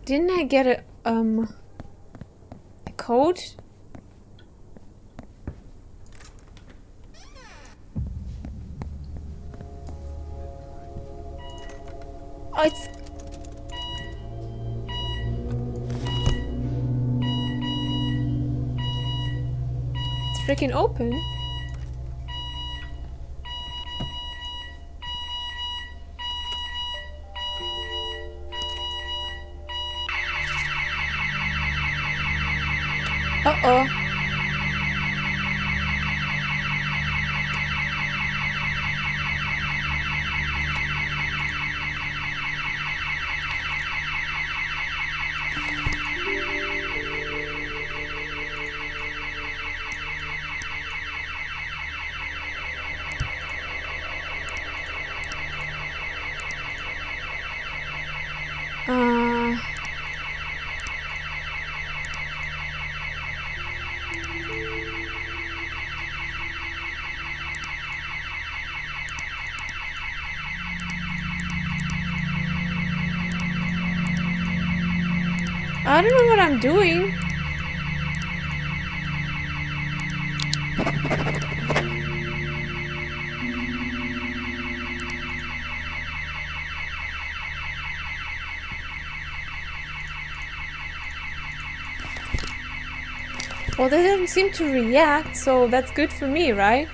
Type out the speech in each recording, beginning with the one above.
Didn't I get a code? Oh, it's freaking open. Uh-oh. I don't know what I'm doing. Well, they didn't seem to react, so that's good for me, right?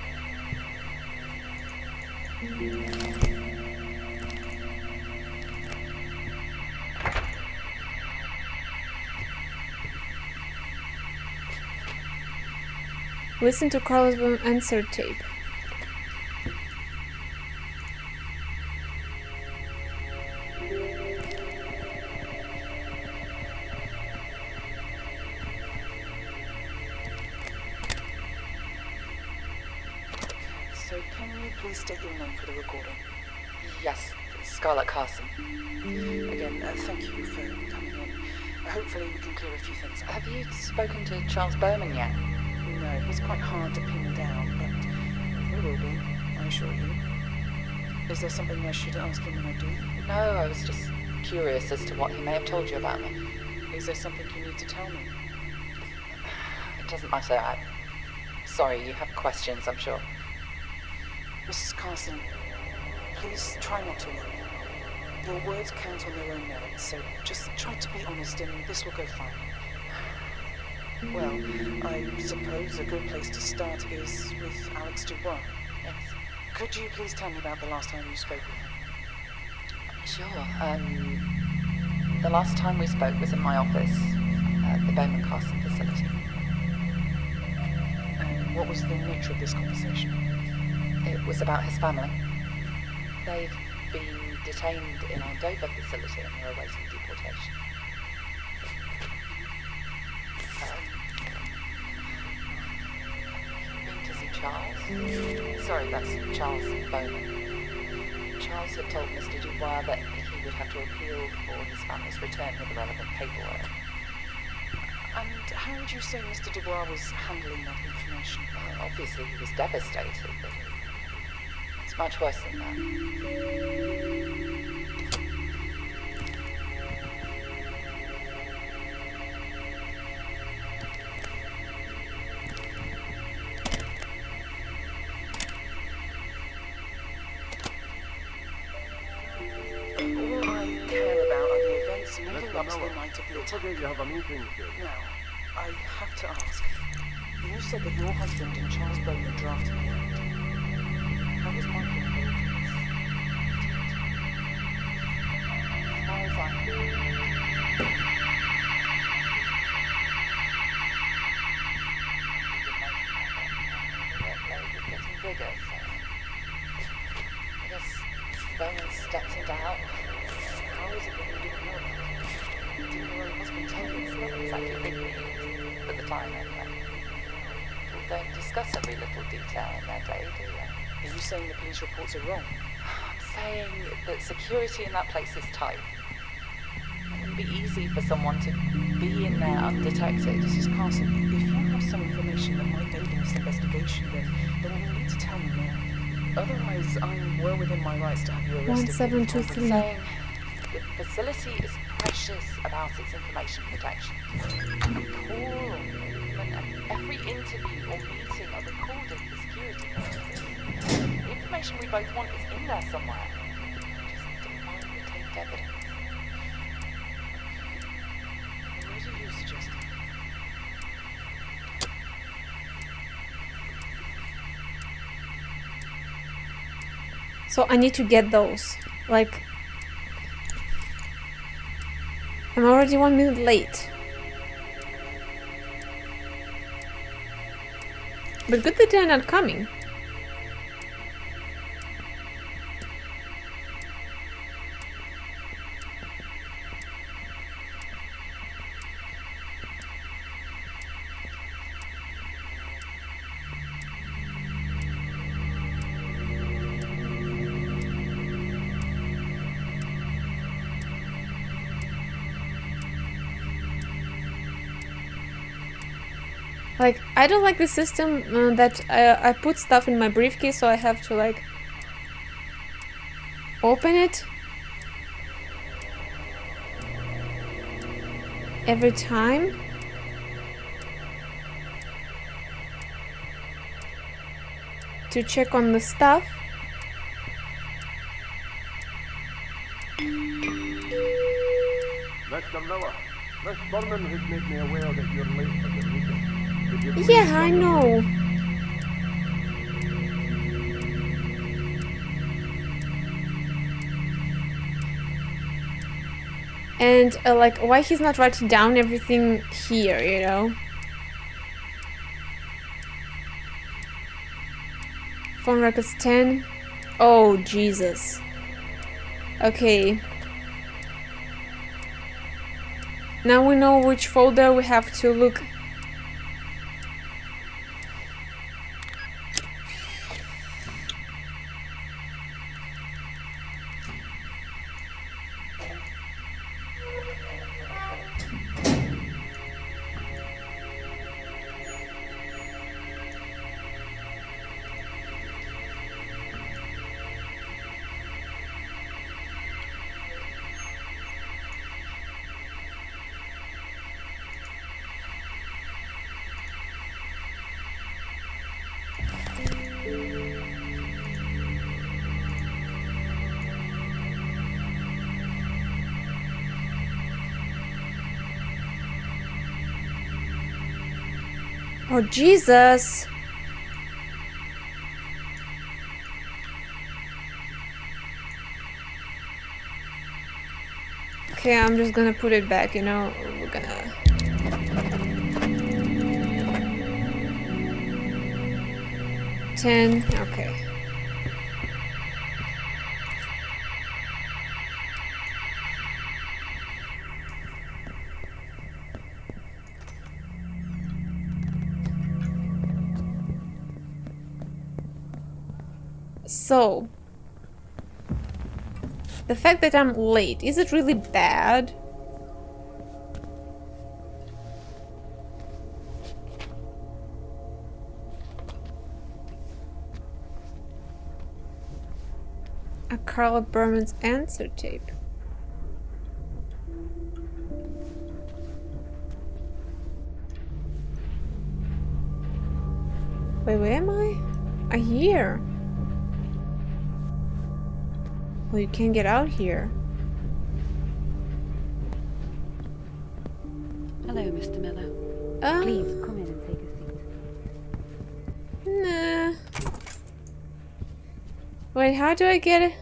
Listen to Carlos Bowman answer tape. So can you please state your name for the recording? Yes, Scarlett Carson. Again, thank you for coming in. Hopefully we can clear a few things up. Have you spoken to Charles Bowman yet? No, he's quite hard to pin down, but we will be, I assure you. Is there something I should ask him when I do? No, I was just curious as to what he may have told you about me. Is there something you need to tell me? It doesn't matter. Sorry, you have questions, I'm sure. Mrs. Carson, please try not to worry. Your words count on their own merits, so just try to be honest and this will go fine. Well, I suppose a good place to start is with Alex Dubois. Yes. Could you please tell me about the last time you spoke with him? Sure. The last time we spoke was in my office at the Bowman Carson facility. And what was the nature of this conversation? It was about his family. They've been detained in our Dover facility and they're awaiting deportation. Been to see Charles? Sorry, that's Charles Bowman. Charles had told Mr. Dubois that he would have to appeal for his family's return with the relevant paperwork. And how would you say Mr. Dubois was handling that information? Well, obviously he was devastated, but it's much worse than that. All I care about are the events leading up to the night of the attack. Now, I have to ask. You said that your husband and Charles Bowman drafted the act. How was Michael involved in this? As far as I know, getting bigger, so I guess Bowman stepped him down. How is it that you didn't know that? Didn't your own husband tell you? It's not exactly big news, at the time anyway. People don't discuss every little detail in their day, do they? Are you saying the police reports are wrong? I'm saying that security in that place is tight. It wouldn't be easy for someone to be in there undetected. Mrs. Carson, if you have some information that might aid in this investigation, then you need to tell me now. Otherwise, I'm well within my rights to have you arrested. 1723. I'm saying the facility is precious about its information protection. Every call or movement and every interview or meeting are recorded for security purposes. The information we both want is in there somewhere. Just define retained evidence. What are you suggesting? So I need to get those. Like, I'm already 1 minute late. But good that they're not coming. Like, I don't like the system that I put stuff in my briefcase, so I have to, like, open it every time. To check on the stuff. Mr. Miller, Miss Thurman has made me aware that you're late for your meeting. Could you please Yeah, I join me? know. And, like, why he's not writing down everything here, you know? Phone records 10. Oh, Jesus. Okay. Now we know which folder we have to look. Oh, Jesus. Okay, I'm just gonna put it back, you know, we're gonna... $10, okay. So, the fact that I'm late, is it really bad? A Carla Berman's answer tape. Wait, where am I? Here. Well, you can't get out here. Hello, Mr. Miller. Please come in and take a seat. Nah. Wait, how do I get it?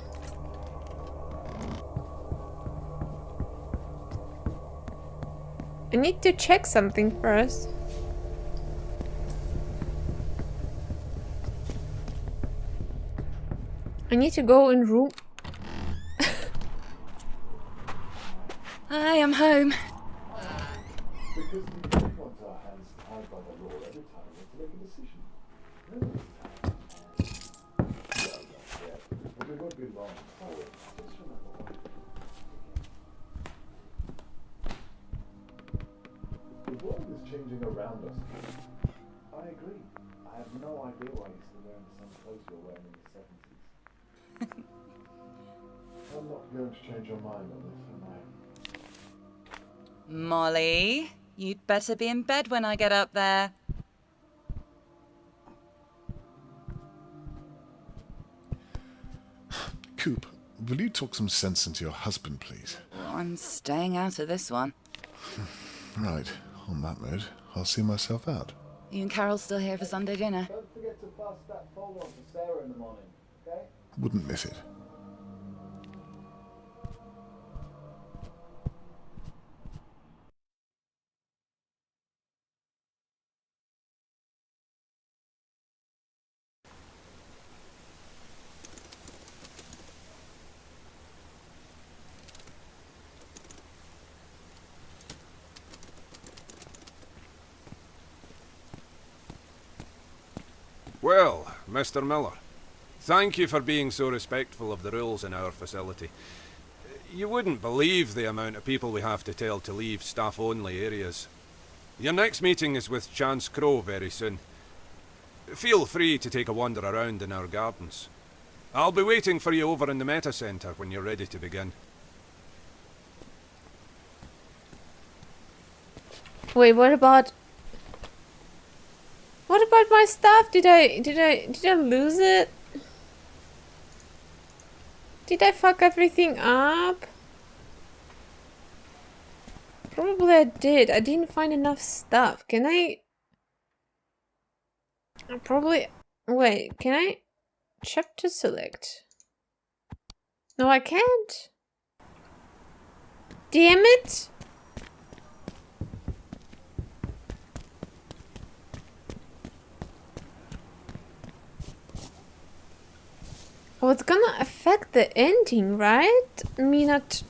I need to check something first. I need to go in room. I am home. Because we don't want our hands tied by the law every time we have to make a decision. No one's tied. Well, not yet, but we won't be long. Oh, just remember one. The world is changing around us. I agree. I have no idea why you're still wearing the same clothes you were wearing in the 70s. I'm not going to change your mind on this, am I? Molly, you'd better be in bed when I get up there. Coop, will you talk some sense into your husband, please? Well, I'm staying out of this one. Right, on that note, I'll see myself out. You and Carol still here for Sunday dinner? Don't forget to pass that folder on to Sarah in the morning, okay? Wouldn't miss it. Well, Mr. Miller, thank you for being so respectful of the rules in our facility. You wouldn't believe the amount of people we have to tell to leave staff-only areas. Your next meeting is with Chance Crow very soon. Feel free to take a wander around in our gardens. I'll be waiting for you over in the Meta Center when you're ready to begin. Wait, what about my stuff? Did I lose it? Did I fuck everything up? Probably I did. I didn't find enough stuff. Can I probably wait, can I chapter select? No, I can't. Damn it! Well, it's gonna affect the ending, right? Me not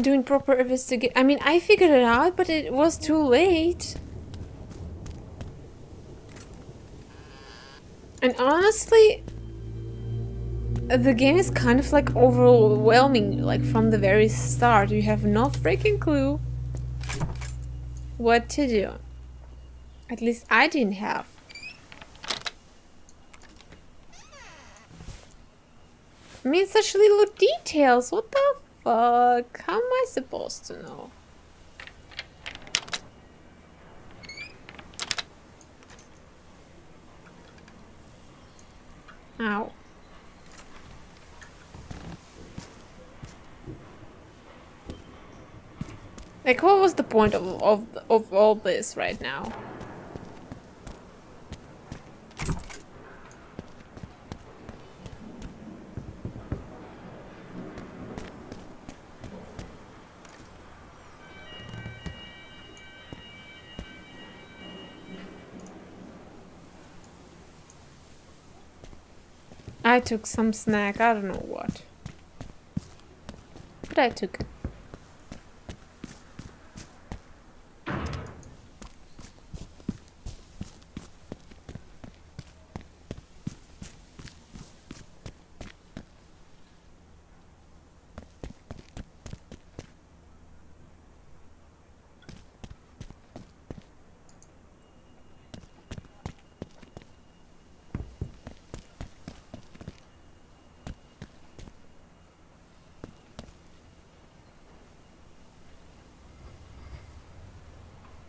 doing proper investigation. I mean, I figured it out, but it was too late. And honestly, the game is kind of like overwhelming, like from the very start. You have no freaking clue what to do. At least I didn't have. I mean, such little details. What the fuck? How am I supposed to know? Ow. Like, what was the point of all this right now? I took some snack, I don't know what. But I took it.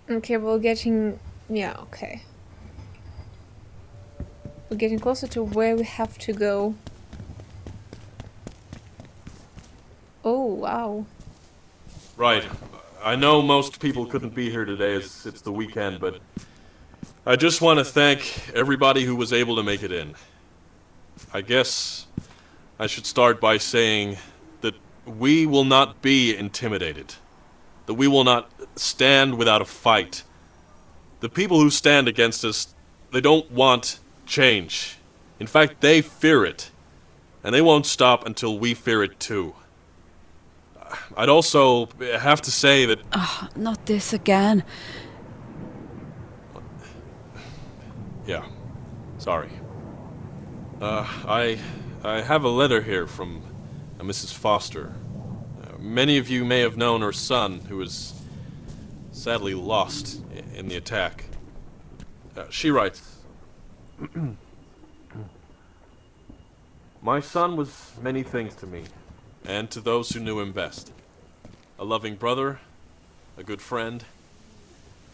Okay, we're getting... yeah, okay. We're getting closer to where we have to go. Oh, wow. Right. I know most people couldn't be here today as it's the weekend, but I just want to thank everybody who was able to make it in. I guess I should start by saying that we will not be intimidated. That we will not stand without a fight. The people who stand against us, they don't want change. In fact, they fear it. And they won't stop until we fear it too. I'd also have to say that... Oh, not this again. Yeah, sorry. I have a letter here from Mrs. Foster. Many of you may have known her son, who was sadly lost in the attack. She writes, My son was many things to me. and to those who knew him best. A loving brother, a good friend,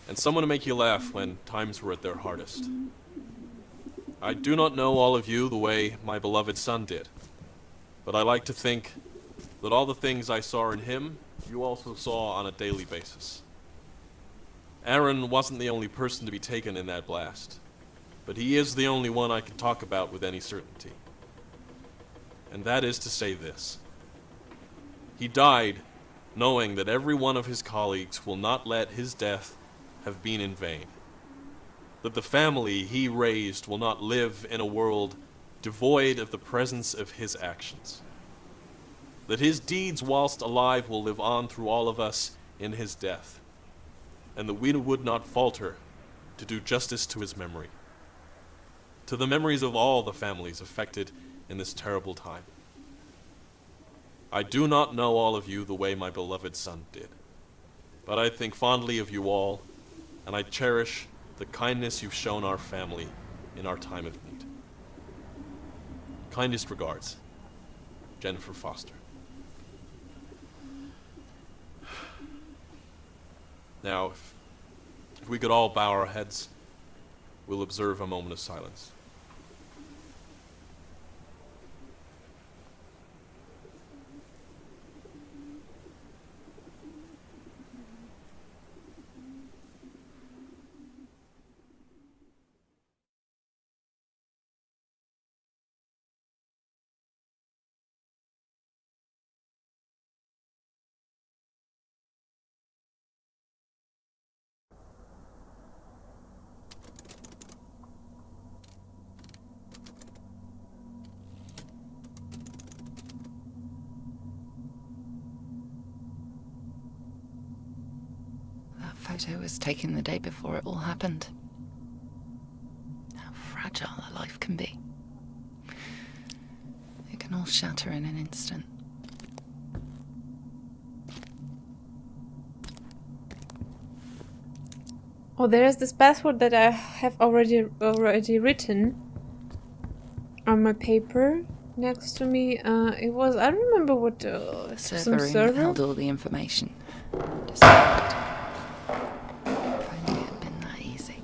and someone to make you laugh when times were at their hardest. I do not know all of you the way my beloved son did, but I like to think that all the things I saw in him, you also saw on a daily basis. Aaron wasn't the only person to be taken in that blast, but he is the only one I can talk about with any certainty. And that is to say this. He died knowing that every one of his colleagues will not let his death have been in vain. That the family he raised will not live in a world devoid of the presence of his actions. That his deeds whilst alive will live on through all of us in his death. And that we would not falter to do justice to his memory. To the memories of all the families affected in this terrible time. I do not know all of you the way my beloved son did, but I think fondly of you all, and I cherish the kindness you've shown our family in our time of need. Kindest regards, Jennifer Foster. Now, if we could all bow our heads, we'll observe a moment of silence. Photo was taken the day before it all happened. How fragile a life can be. It can all shatter in an instant. Oh, there's this password that I have already written on my paper next to me. It was, I don't remember what The some server room server. held all the information. Destroyed. If only it had been that easy.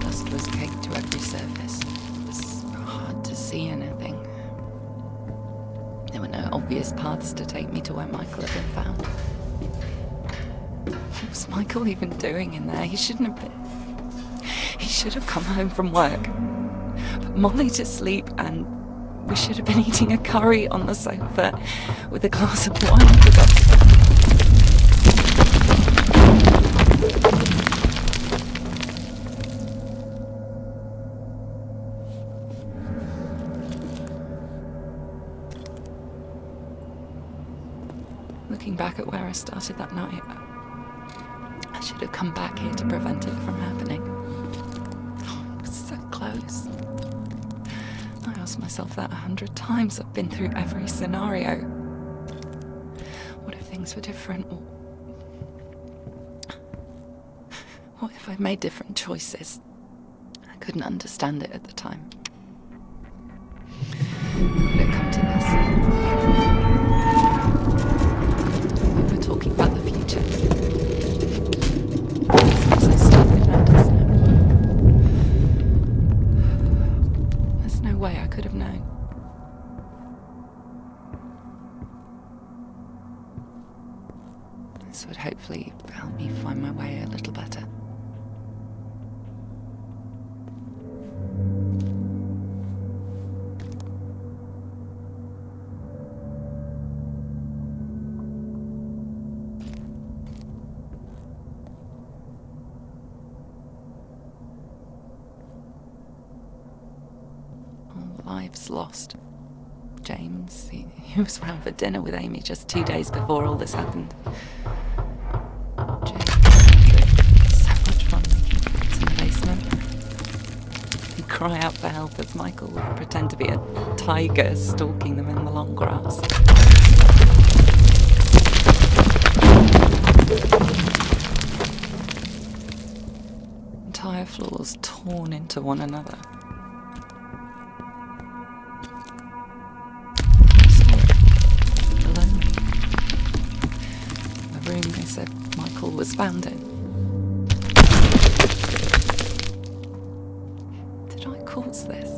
Dust was caked to every surface. It was hard to see anything. There were no obvious paths to take me to where Michael had been found. What was Michael even doing in there? He shouldn't have been. He should have come home from work, put Molly to sleep, and we should have been eating a curry on the sofa with a glass of wine, for God's sake. Looking back at where I started that night, I should have come back here to prevent it from happening. Oh, it was so close. I asked myself that 100 times. I've been through every scenario. What if things were different? What if I made different choices? I couldn't understand it at the time. Would it come to this? We were talking about the future. There's no way I could have known. This would hopefully help me find my way a little better. Lives lost. James, he was round for dinner with Amy just 2 days before all this happened. James, so much fun making threats in the basement. He'd cry out for help as Michael would pretend to be a tiger stalking them in the long grass. Entire floors torn into one another. I saw it. Below me. The room they said Michael was found in. Did I cause this?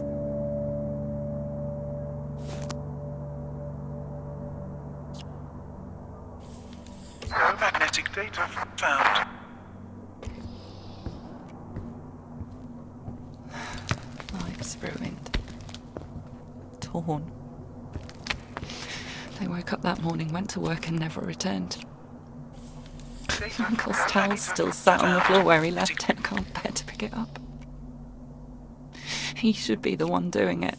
No magnetic data found. Lives ruined. Torn. They woke up that morning, went to work and never returned. Michael's towel still sat on the floor where he left it. Can't bear to pick it up. He should be the one doing it.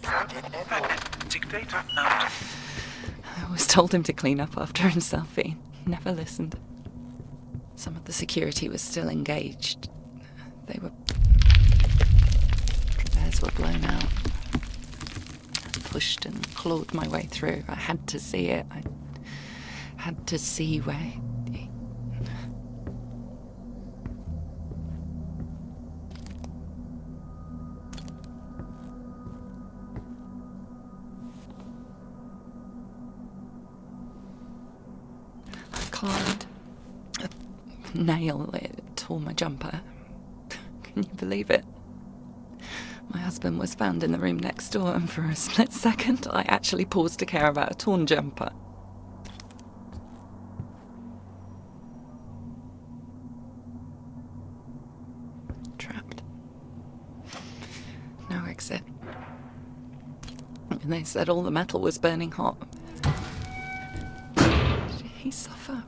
Magnetic data found. I always told him to clean up after himself. He never listened. Some of the security was still engaged. Theirs were blown out. I pushed and clawed my way through. I had to see it. I had to see where he... climbed. A nail, it tore my jumper. Can you believe it? My husband was found in the room next door, and for a split second, I actually paused to care about a torn jumper. Trapped. No exit. And they said all the metal was burning hot. Did he suffer?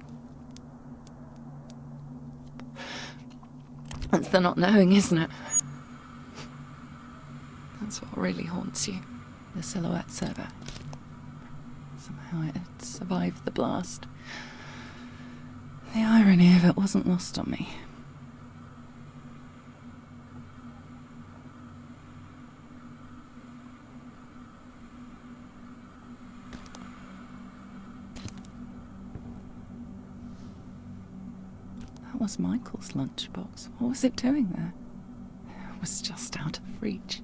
That's the not knowing, isn't it? That's what really haunts you. The Silhouette server. Somehow it had survived the blast. The irony of it wasn't lost on me. That was Michael's lunchbox. What was it doing there? It was just out of reach.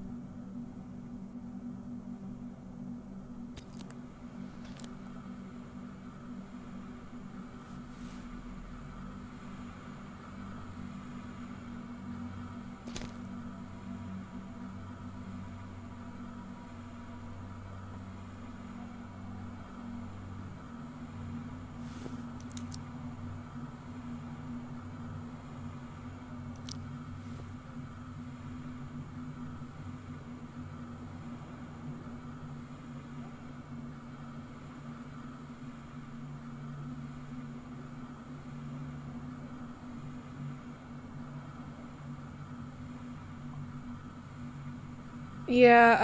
Yeah,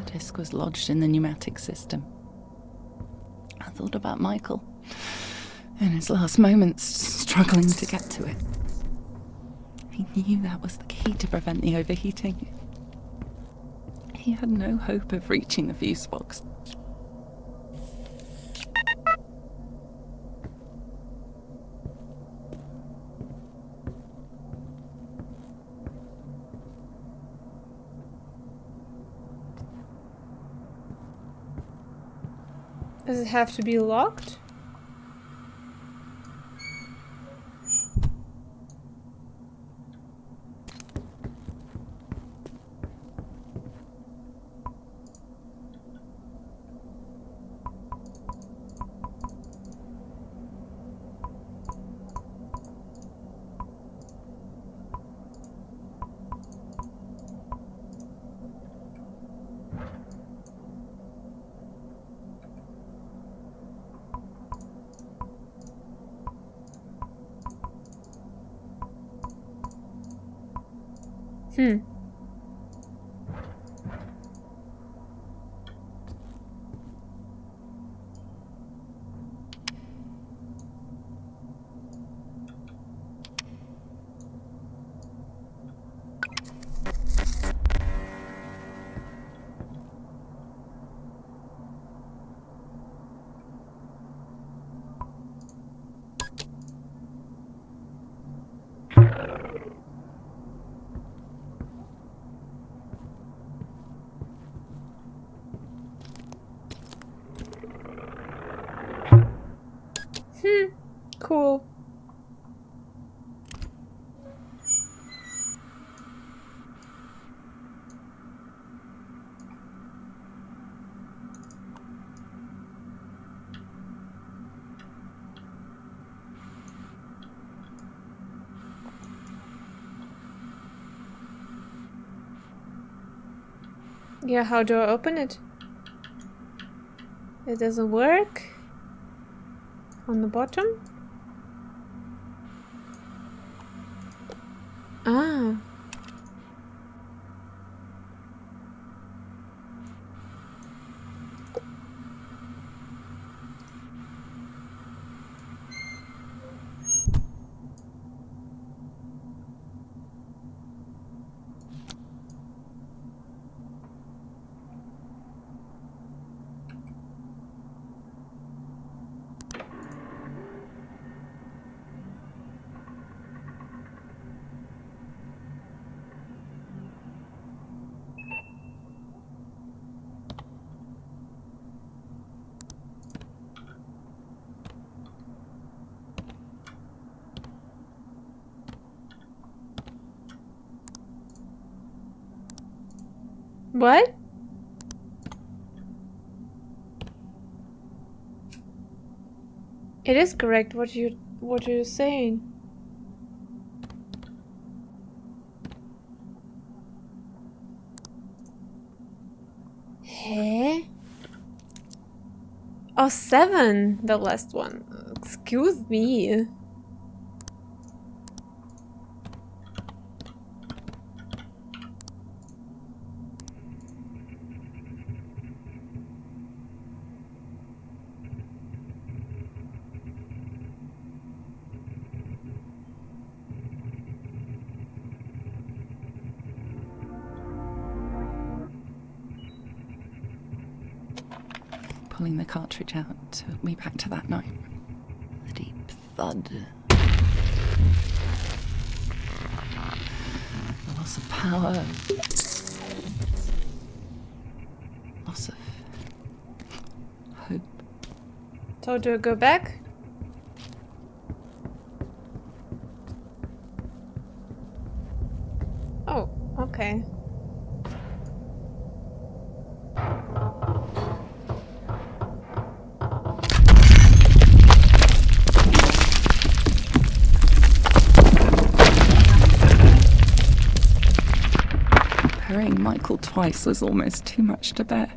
The disc was lodged in the pneumatic system. I thought about Michael. In his last moments, struggling to get to it. He knew that was the key to prevent the overheating. He had no hope of reaching the fuse box. does it have to be locked? Cool. Yeah, how do I open it? It doesn't work. On the bottom? Ah. What? It is correct what you're saying. Huh? Oh, 7, the last one. Excuse me. Pulling the cartridge out took me back to that night. The deep thud. The loss of power. Loss of hope. So do I go back? Oh, okay. Burying Michael twice was almost too much to bear.